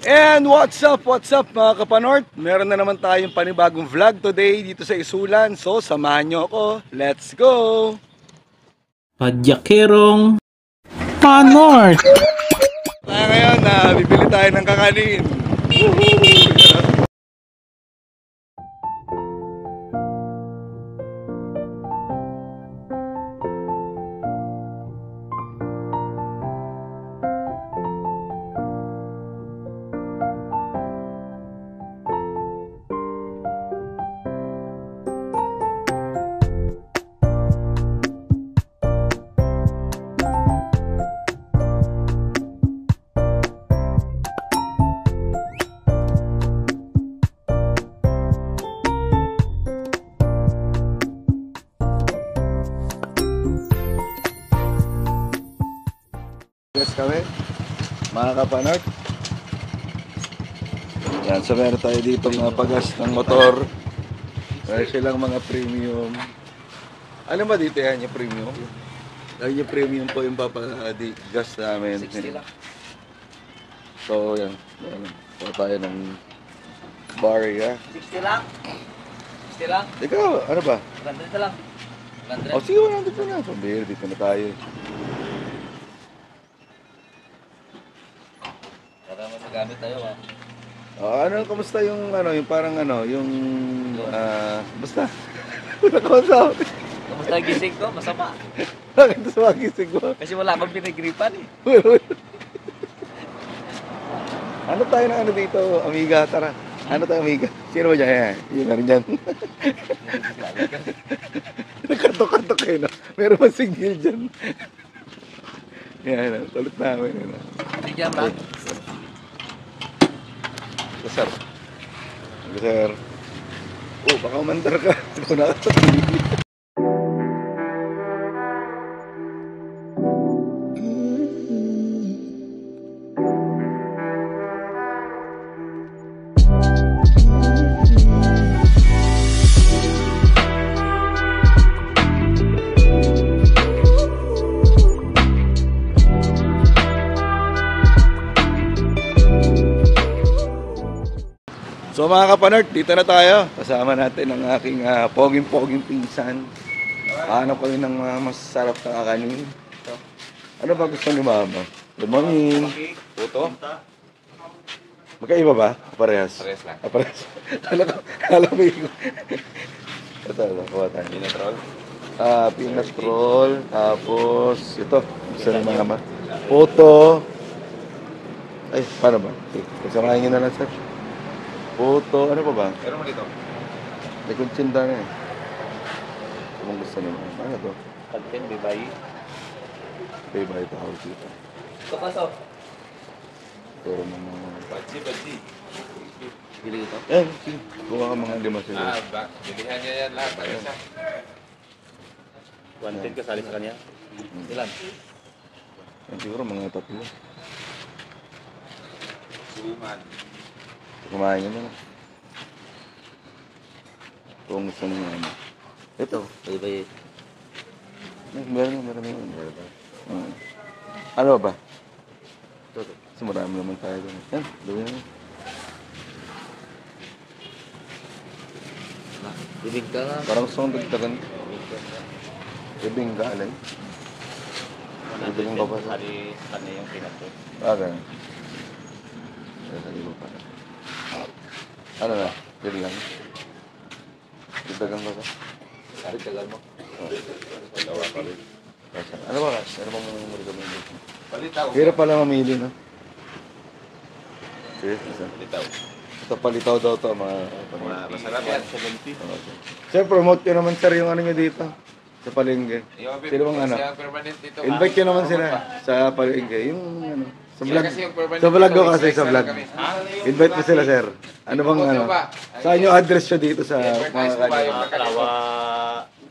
And what's up mga kapanort? Meron na naman tayong panibagong vlog today dito sa Isulan. So samahan nyo ako. Let's go! Padyakerong Panort. Kaya ngayon na bibili tayo ng kakanin. Yes kami, mga kapanort. Yan, so meron tayo dito mga pagas ng motor. Meron silang mga premium. Ano ba dito yan yung premium? Ay, yung premium po yung gas namin. 60 lang. So yan, po tayo ng barya. 60 lang. 60 lang. Ikaw, ano ba? 100 na lang. 100. O sige, 100 na. Pambihir, dito na tayo. Para magagamit tayo ah. Ano, kamusta yung parang yung basta. Wala ko sa akin. Kamusta ang gising ko? Masama. Bakit sa magising ko? Kasi wala akong pinagripan eh. Ano tayo na dito, amiga? Tara. Ano tayo, amiga? Sino ba dyan? Yan, yung ano dyan. Nagkatok-katok kayo, no? Meron pa signal dyan. Yan, tulit namin. Bigyan ba? Sir. Sir. Oh, baka umandar ka. Ito na ka. So mga kapanort, dito na tayo. Kasama natin ang aking poging-poging pinsan. Hanap kami ng masarap na kakanin. Ano ba gusto ni Mama? Good morning. Puto? Magkaiba ba? Parehas? Parehas lang. Parehas. Alam mo yung... Ito, kuha tayo. Peanut roll. Peanut roll. Tapos, ito. Gusto ni Mama. Puto. Ay, paano ba? Kasamahin nyo na lang, sir. Puto, ano pa ba? Meron mo dito? May kuntsinda na eh. Kung gusto nyo. Ano to? Pagpin, bibay. Iba ito house dito. Ito kaso. Pero mga... Baji. Bili ito? Eh, sige. Kuha ka mga lima sila. Bilihan niya yan lahat. Para isa. 110 kasali sa kanya. Ilan? Yan siguro mga tatlo. Suman. Kumain nyo na lang. Kung gusto nyo ano. Ito. Bye-bye. Meron. Ano ba? Ito. Kasi marami naman tayo doon. Yan, gawin na. Bibig ka nga. Parang gusto kong dagdagan. Ibing ka, alay. Ibing ka pa sa... Hari yung peanut roll. Ganun. Sa iba pa. Ano na? Yun lang. Dagdagan ka sa... Hari tagal mo. Dalawa pa rin. Ano ba? Ano bang recommendation? Palitaw. Hirap pala mamili, no? Sige, isa. Palitaw. Ito palitaw daw to, mga... Masarap yan. 70. Okay. Sir, promote nyo naman, sir, yung ano nyo dito. Sa palengke. Sino bang ano? Invite nyo naman sila sa palengke. Yung ano... Sa vlog. Sa vlog ko kasi, sa vlog. Invite mo sila, sir. Ano bang ano? Saan yung address siya dito sa mga kanya?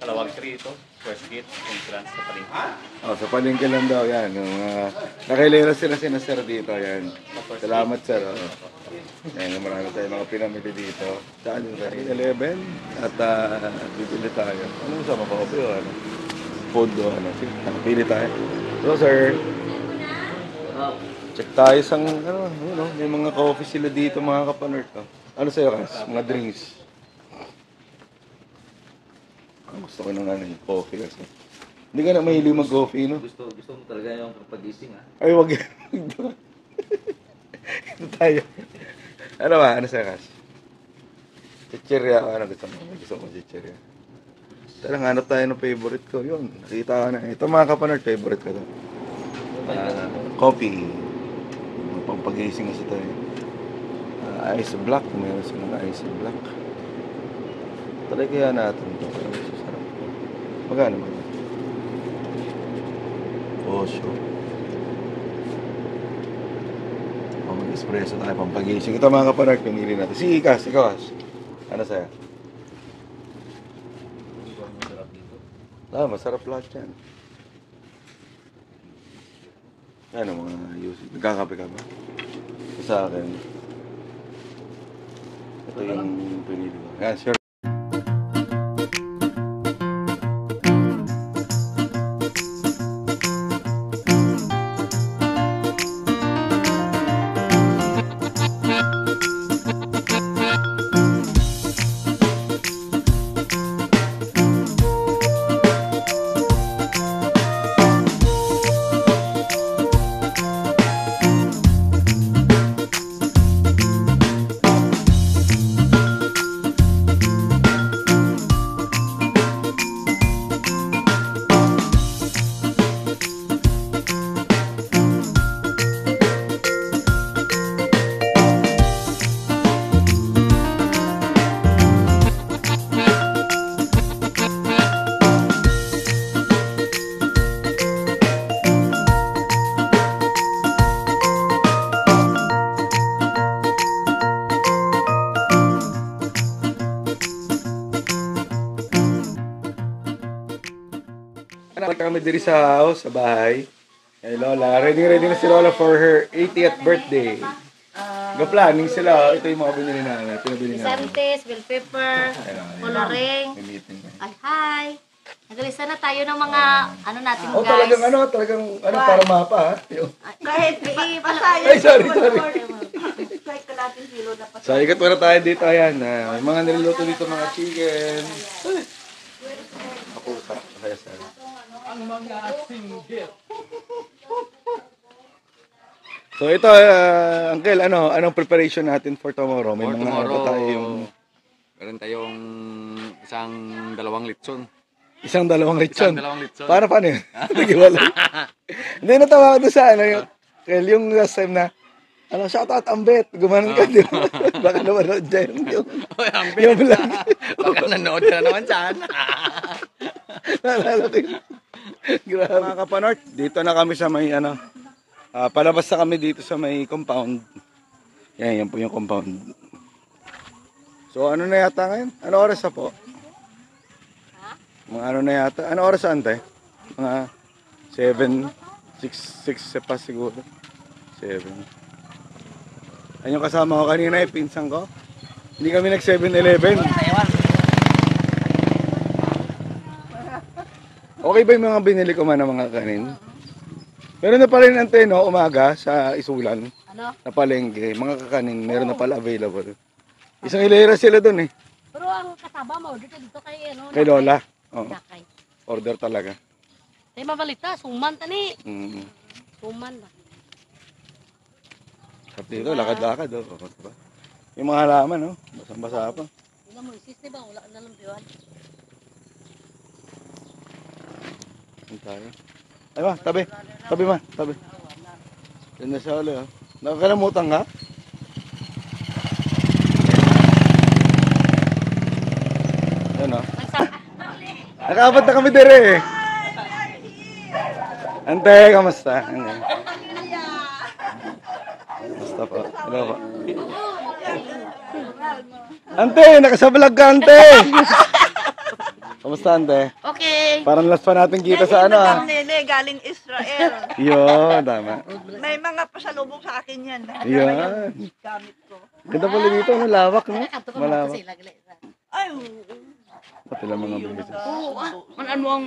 Kalawag 3 ito. First gate, entrance sa palengke. Oh, sa palengke lang daw yan. Yung nakailera sila sir dito. Yan. Salamat, sir. Oh. Yan, marami tayong mga pinamili dito. Saan yung 11? At bibili tayo. Ano mo sama pa ko? Ano? Food o ano? Sige, pili tayo. Hello, sir. Check tayo sa, ano, yun, know, may mga coffee sila dito, mga kapanerd. Oh. Ano sa'yo, Kas? Mga drinks. Gusto ko nung ano, yung coffee kasi. Hindi ka na mahilig mag-coffee, no? Gusto mo talaga yung pag-gising, ha? Ay, wag. Ito tayo. Ano ba? Ano sa'yo, Kas? Chichirya. Ano gusto mo? Gusto mo chichirya. Talagang hanap tayo ng favorite ko. Yun, nakita ko na. Ito mga kapanerd, favorite ko to. Coffee. Pampagising kasi tayo. Ice black. Mayroon silang ice black. Try kaya natin ito. Parang masasarap. Magkano ba? Osyo. Mag-espresso tayo. Pampagising. Ito mga kapanerd, pinili natin. Si Ikas, ikaw Kas. Ano sa'yo? Masarap lahat yan. Ano mga using? Nagkakape ka ba? Sa akin. Ito yung pinili ko. Yan, sure. Nakita kami diri sa house, sa bahay. Ay Lola, ready na si Lola for her 80th birthday. Ga-planning sila. Ito yung mga binili namin. Pinabili namin. Santes, bell pepper, coloring. May meeting na. Ay, hi! Nagalisa na tayo ng mga, ano natin Oh, guys. talagang para mapa ha. Kahit hindi pala. Ay, sorry. Kahit kalating kilo na pa. So, ikot muna tayo dito. Ayan, may mga niluluto dito, mga chicken. Ako, kaya sa So ito, Uncle, anong preparation natin for tomorrow? May For mga tomorrow, tayo yung meron tayong isang dalawang litson. isang dalawang lechon. Dalawang litson. Paano yun? Nagiwalay. Hindi, natawa ko doon sa yung last time na, shoutout Ambet, gumanon ka, di ba? Baka naman dyan yung vlog. Baka nanood ka na naman saan. Naalala ko yun. Grabe. Mga kapanort, dito na kami sa may palabas na kami dito sa may compound. Yan po yung compound. So ano na yata ngayon? Ano oras na po? Mga ano na yata? Ano oras saan tayo? Mga 7, 6 pa siguro. 7. Ayun yung kasama ko kanina, pinsan ko. Hindi kami nag 7-Eleven. Okay ba yung mga binili ko man ng mga kanin? Meron na pala yung anteno umaga sa Isulan. Ano? Na palengke. Mga kakanin, meron na pala available. Isang hilera sila dun eh. Pero ang kasama mo, dito kay, Kay Lola. Oh, Nakay. order talaga. Tayo mabalita, suman tani. Mm. Suman na. At dito, lakad-lakad. Oh. Diba? Yung mga halaman, oh. Basang-basa pa. Ilan mo, isis ba? Wala na lang piwan. Yan tayo. Ay ma, tabi. Tabi ma, tabi. Yan na siya ulit, oh. Nakakalamutan ka? Yan, oh. Nakaabot na kami dire eh. Ante, kamusta? Kamusta po? Hello po. Ante, nakasablog ka, ante. Kamusta, ante? Okay. Parang last pa natin kita sa ano ah. Nene, galing Israel. Yun, tama. May mga pasalubong sa akin yan. Yun. Gamit ko. Ganda pala dito, ano, lawak, no? Malawak. Ay, oo. Pati lang mga business. Oo, ano ang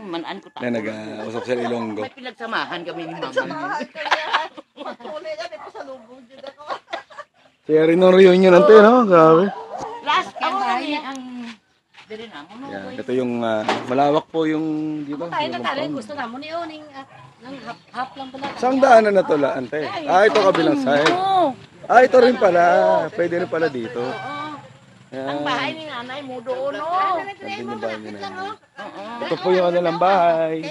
manan ko Na nag-usap sa Ilonggo. May pinagsamahan kami ni Mama. Patuloy yan, may pasalubong dyan ako. Kaya rin ng reunion natin, no? Grabe. Last ako kami ang dili na mo. Yan, ito yung malawak po yung dito. Tayo na yung tayo, compound. gusto na mo niyo ning nang half lang pala. Saan daanan na to, ante? Ito kabilang side. Ito rin pala. Pwede rin pala dito. Ang Yan. bahay ni nanay mo doon, no? Nandun yung bahay nila. Ito po yung ano lang bahay.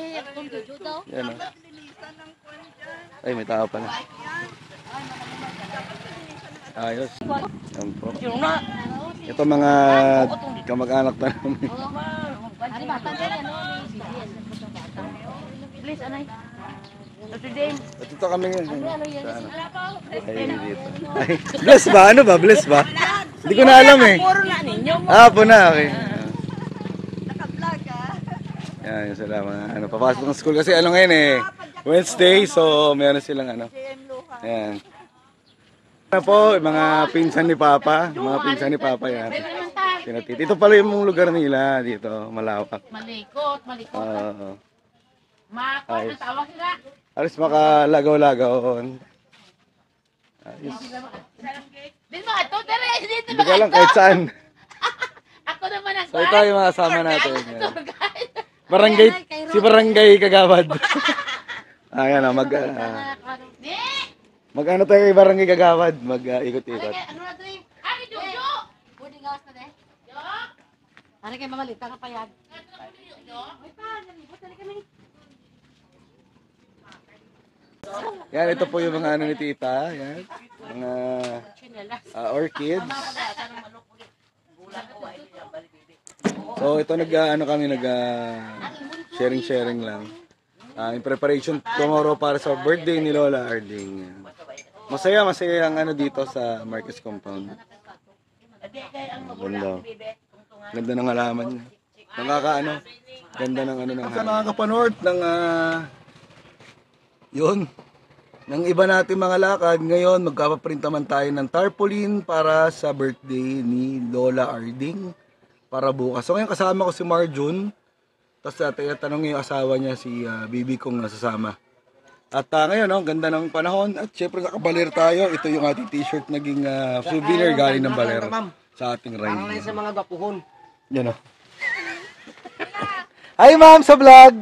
Yan o. Ay, may tao pala. Ayos. Yan po. Yung na. Ito mga kamag-anak na namin. Ano bata din ano ni Please, anay. Ito din. Ito kami ngayon. ano yan? Ay, dito. Ay, bless ba? Ano ba? Bless ba? Hindi ko na alam eh. Puro na ninyo. Po na. Okay. Naka-vlog ah. Yan, yung sila mga ano, papasok ng school kasi ano ngayon eh. Wednesday, so meron silang ano. JM Luha. Yan. Ano po, mga pinsan ni Papa. Mga pinsan ni Papa yan. Pinatit. Ito pala yung lugar nila dito, malawak. Malikot. Oo. Mako, Ayos. ang tawag sila. Alis makalagaw-lagaw. Ayos. Din mga ito, tere, dito Hindi ko alam kahit saan. Ako naman ang So ito yung mga kasama natin. Yan. Barangay, si Barangay Kagawad. Ayan o, mag-ano tayo kay Barangay Kagawad, mag-ikot-ikot. Ano na ito yung, ay, Jojo! Pwede gawas na de. Ano kay mga lita ka payag. Yan, ito po yung mga ano ni Tita, yan. Mga orchids. So ito ano kami sharing lang. In preparation tomorrow para sa birthday ni Lola Arding. Masaya ang ano dito sa Marcos Compound. Ganda. Ganda ng halaman niya. Nakakaano. Ganda ng ano ng halaman. Sa nakakapanood ng yun. Ng iba natin mga lakad, ngayon magpapaprint naman tayo ng tarpaulin para sa birthday ni Lola Arding para bukas. So ngayon kasama ko si Marjun. Tapos tanong yung asawa niya si Bibi kong nasasama. At ngayon, ganda ng panahon. At syempre nakabaler tayo. Ito yung ating t-shirt naging souvenir galing ng baler sa ating ride. Parang sa mga gapuhon. Yan o. Hi ma'am sa vlog!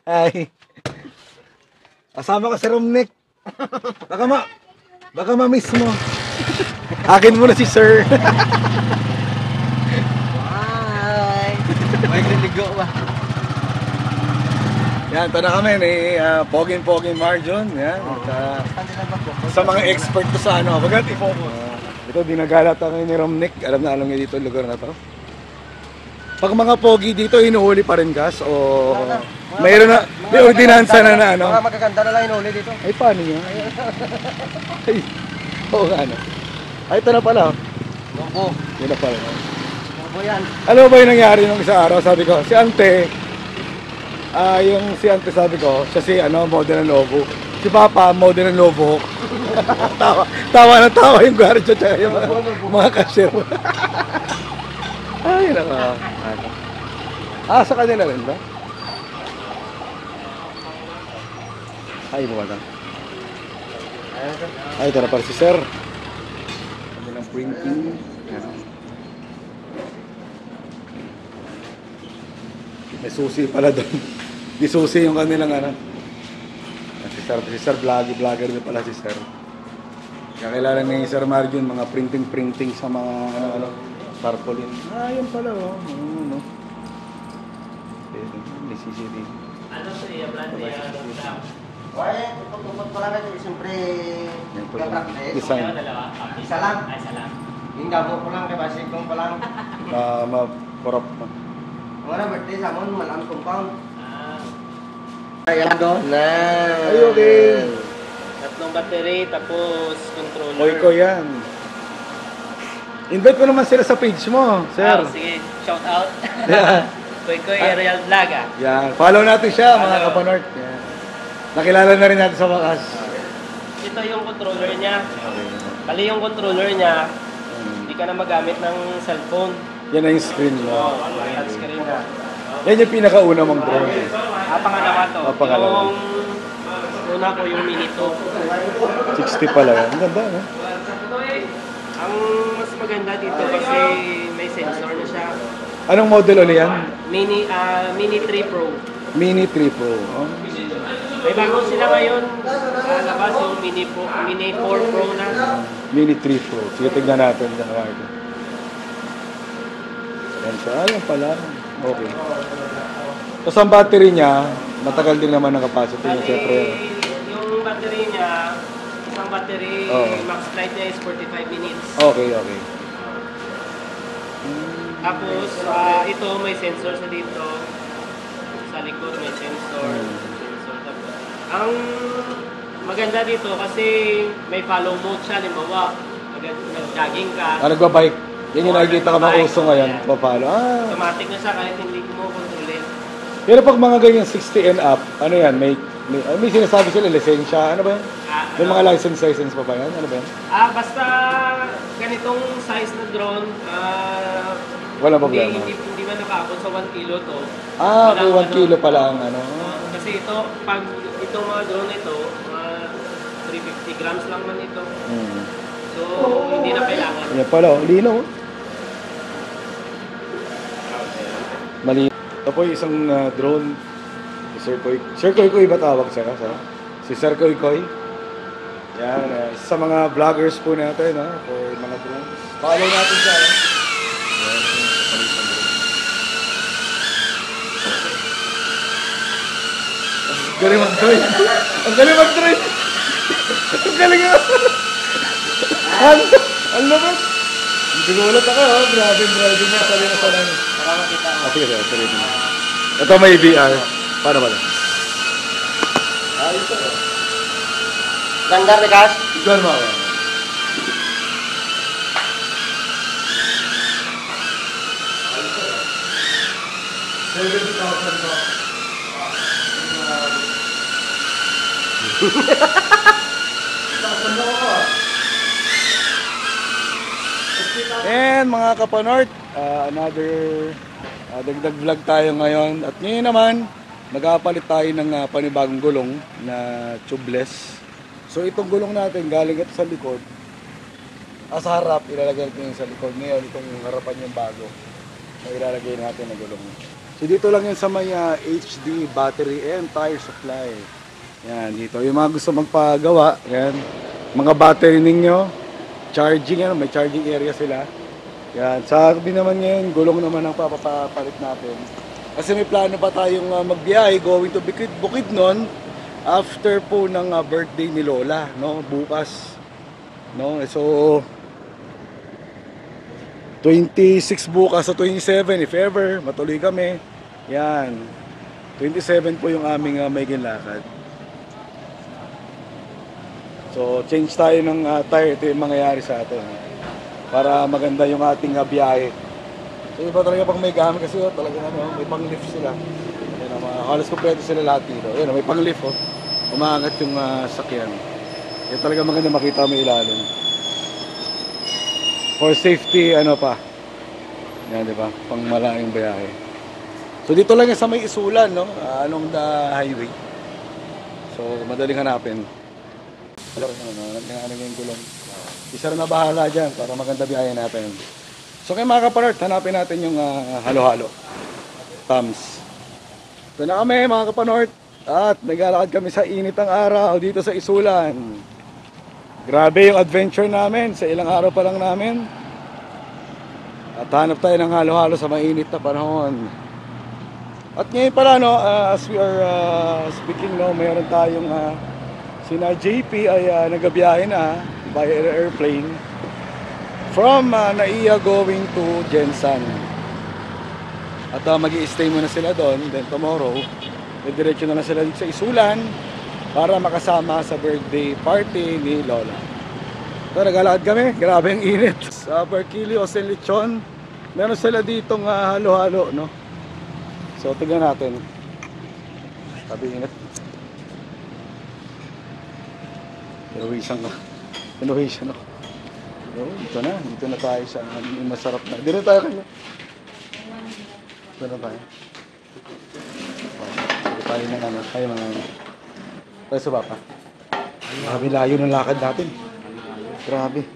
Hi. Kasama ka si Romnick. Baka ma-miss mo. Akin muna si sir. May niligo ba? Yan, ito na kami ni Poging Marjon. Yan. Sa mga expert ko sa ano. Bagat i-focus. Ito, dinagalat ako ni Romnick. Alam na niya dito yung lugar na to. Pag mga pogi dito, hinuhuli pa rin gas o mayroon na, may ordinansa na ano. Mga magaganda na lang inuli dito. Ay, paano yun? Ay, oo nga ano. Ay, ito na pala. Lobo. Yun na pala. Lobo yan. Alam mo ba yung nangyari nung isang araw? Sabi ko, si Ante, yung si Ante sabi ko, siya si model ng lobo. Si Papa, model ng lobo. tawa yung guardia tsaka yung mga cashier. Ay, naka. Sa kanila rin ba? Ay, bumata. Ay, ito na para si Sir. Kami ng printing. May susi pala doon. Di susi yung kanilang Si Sir vlogger din pala si Sir. Kakilala ni Sir Marjun, mga printing sa mga tarpaulin. Yan pala no. May CCTV. Ano siya, Blandi? Why? Tupot pa lang ito, siyempre kapractice. Design. Isa lang. Ay, salam. Yung gabo ko lang, kay Basik kong pa lang. Ma-corrupt pa. Wala, birthday sa amon, malam compound. Ayan doon na. Ay, okay. Tatlong battery, tapos controller. Koy yan. Invite ko naman sila sa page mo, Sir. Sige, shout out. Yeah. Koy Aerial Vlog Yan. Follow natin siya, mga kapanort. Yan. Nakilala na rin natin sa wakas. Ito yung controller niya. Bali yung controller niya, Hindi ka na magamit ng cellphone. Yan na yung screen mo. Touchscreen na. Yan yung pinakauna mong drone. Pangalawa to. Pangalawa. Yung una ko yung Mini 2. 60 pala yan. Ang ganda, no? Ang mas maganda dito kasi may sensor na siya. Anong model ulit yan? Mini 3 Pro. Mini 3 Pro. Oh. May bago sila ngayon labas yung Mini 4 Pro na. Mini 3 Pro. Sige, tignan natin. Yan siya. Ayan pala. Okay. Tapos ang battery niya, matagal din naman ang capacity niya. Siyempre. Yung battery niya, isang battery, max flight niya is 45 minutes. Okay. Tapos, ito may sensor sa dito. Sa likod may sensor. Ang maganda dito kasi may follow mode siya. Limbawa, nag-jogging ka. Nagbabike. Yan yung nakikita ka mga uso ngayon. Papalo. Automatic na siya kahit hindi mo kontrolin. Pero pag mga ganyan 60 and up, ano yan? May sinasabi sila, lisensya. Ano ba yan? May mga license pa ba yan? Ano ba yan? Basta ganitong size na drone, wala problema. Hindi man nakaabot sa 1 kilo to. 1 kilo pala ang ano. Kasi pag itong mga drone ito, 350 grams lang man ito. So, hindi na kailangan. Yan pala, lino. Mali. Ito po yung isang drone. Sir Koy. Sir Koy ba tawag siya? Si Sir Koy. Yan, isa sa mga vloggers po natin, for mga drones. Follow natin siya. Yan, galing mag-drive. Ang galing mag-drive. Ang galing nga. Ang labas. Nagulat ako, grabe yung driving niya. Sali na sana. Nakakakita ako. Sige. Ito may VR. Paano ba? Ayos ito. Ganda, Rekas. Igual mo ako. And mga kapanort, another dagdag vlog tayo ngayon. At ngayon naman, nagpapalit tayo ng panibagong gulong na tubeless. So itong gulong natin, galing ito sa likod. Sa harap, ilalagay natin yung sa likod. Ngayon, itong harapan yung bago. So ilalagay natin na gulong. So dito lang yun sa may HD battery and tire supply. Yan, dito. Yung mga gusto magpagawa, yan. Mga battery ninyo, charging, may charging area sila. Yan, sa akin naman ngayon, gulong naman ang papapalit natin. Kasi may plano pa tayong magbiyahe going to Bukidnon after po ng birthday ni Lola, no? Bukas. No? So 26 bukas sa 27 if ever matuloy kami. Yan. 27 po yung aming may ginlakad. So change tayo ng tire, ito yung mangyayari sa atin. Para maganda yung ating biyahe. So iba talaga pag may gamit kasi talaga may pang-lift sila. Yan, halos kompleto sila lahat dito. Yan, may pang-lift umaangat yung sakyan. Yan talaga maganda makita mo ilalim. For safety, pa. Yan, di ba? Pang malaking biyahe. So dito lang yan sa may Isulan, no? Along the highway. So madaling hanapin. Ano yung gulong. Isa rin na bahala dyan para maganda biyahe natin. So kaya mga kapanort, hanapin natin yung halo-halo. Thumbs. Ito na kami mga kapanort. At naglalakad kami sa init ng araw dito sa Isulan. Grabe yung adventure namin. Sa ilang araw pa lang namin. At hanap tayo ng halo-halo sa mainit na panahon. At ngayon pala, as we are speaking, mayroon tayong sina JP ay nagabiyahe na by airplane from Naiya going to Jensan. At mag-i-stay muna sila doon. Then tomorrow, diretso na lang sila dito sa Isulan para makasama sa birthday party ni Lola. So naglalakad kami, grabe ang init. Sa per kilo o lechon, meron sila ditong halo-halo, no? So tignan natin. Sabi init. Innovation, no? Innovation, no? Oh, dito na tayo sa masarap na. Dito tayo kayo. Dito na tayo. Sige tayo na naman. Tayo mga... Tayo sa bapa. Grabe layo ng lakad natin. Grabe.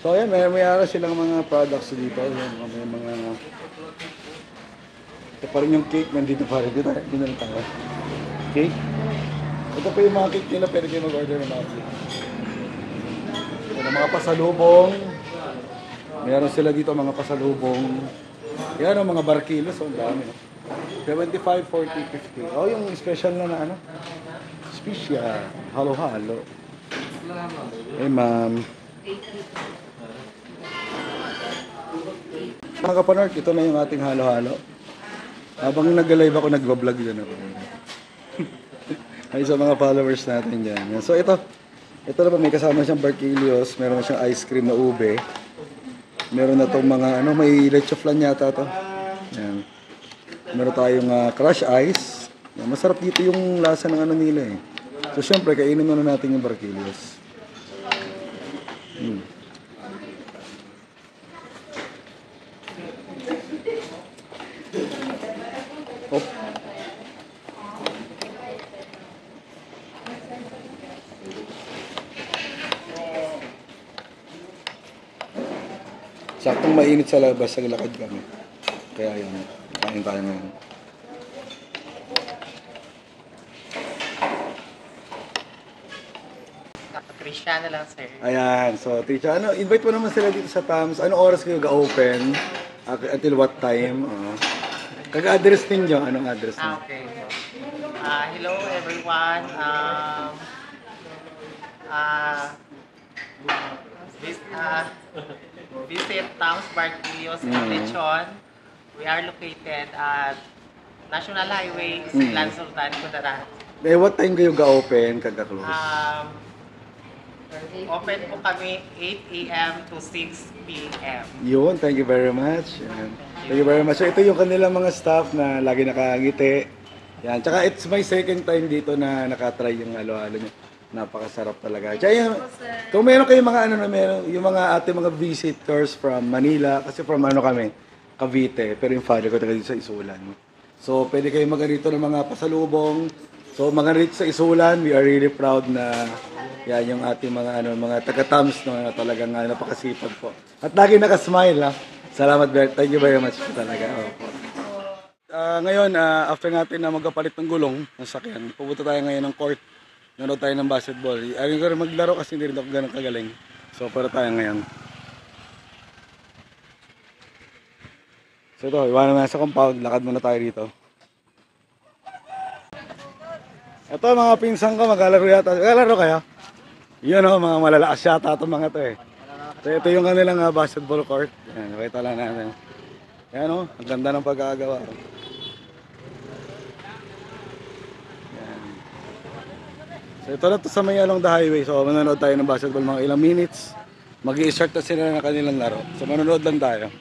So ayan, may ara silang mga products dito. Ayan, may mga... Ito pa rin yung cake. Nandito pa rin. Dito na tayo. Cake. Ito pa yung mga cake nila. Pwede kayo mag-order ng mga cake. Ito mga pasalubong. Meron sila dito mga pasalubong. Yan ang mga barkilos. Ang dami. 75, 40, 50. Oh, yung special na ano. Special. Halo-halo. Hey, ma'am. Mga kapanort, ito na yung ating halo-halo. Habang nag-live ako, nag-vlog dyan ako. Ay, sa mga followers natin dyan. So, ito na may kasama siyang barquillos. Meron siyang ice cream na ube. Meron na itong mga, may leche flan yata to. Yan. Meron tayong crush ice. Yan, masarap dito yung lasa ng nila eh. So, syempre, kainin muna natin yung barquillos. Oh. Saktong mainit sa labas, sa lakad kami. Kaya yun, kain tayo ngayon. Trisha na lang, sir. Ayan, so Trisha, invite mo naman sila dito sa Tams. Anong oras kayo ga-open? Until what time? Kag-address ninyo, anong address ninyo? Okay. Hello everyone. Visit Towns Barquillos in Lechon. We are located at National Highway, Silan Sultan, Kudarat. What time kayo ga-open, kag-close? Open po kami 8 a.m. to 6 p.m. Yun, thank you very much. Yan. Thank you very much. So ito yung kanilang mga staff na lagi nakangiti. Yan. Tsaka it's my second time dito na nakatry yung halo-halo nyo. Napakasarap talaga. Tsaka kung meron kayong mga meron, yung mga ating mga visitors from Manila, kasi from kami, Cavite, pero yung father ko taga dito sa Isulan. So pwede kayong mag-arito ng mga pasalubong. So mga rito sa Isulan, we are really proud na yan yung ating mga mga taga-Tams na talagang napakasipag po. At lagi naka-smile ha. Salamat, Bert. Thank you very much po talaga. Ngayon, after natin na magkapalit ng gulong ng sakyan, pupunta tayo ngayon ng court. Nanood tayo ng basketball. Ayaw ko rin maglaro kasi hindi rin ako ganun kagaling. So, para tayo ngayon. So ito, iwanan na sa compound. Lakad muna tayo dito. Ito mga pinsan ko, maglalaro yata. Maglalaro kayo? Yun mga malalakas yata itong mga ito eh. So ito yung kanilang basketball court. Yan, nakita lang natin. Yan ang ganda ng pagkakagawa. Yan. So ito na ito sa may along the highway. So manonood tayo ng basketball mga ilang minutes. Mag-i-start na sila ng kanilang laro. So manonood lang tayo.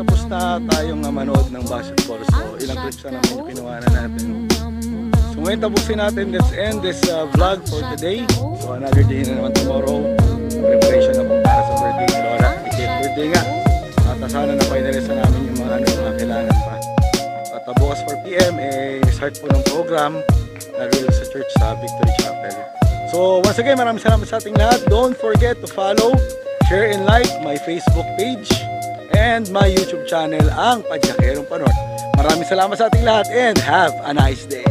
Tapos na tayong manood ng basketball. So ilang clips na naman yung kinuha na natin. So ngayon tapusin natin. Let's end this vlog for today. So another day na naman tomorrow. Preparation na po para sa birthday ni Lola. Birthday nga. At sana na-finalize na namin yung mga mga kailangan pa. At bukas 4 PM start po ng program na sa church sa Victory Chapel. So once again, maraming salamat sa ating lahat. Don't forget to follow, share and like my Facebook page and my YouTube channel, ang Padyakerong Panort. Maraming salamat sa ating lahat and have a nice day.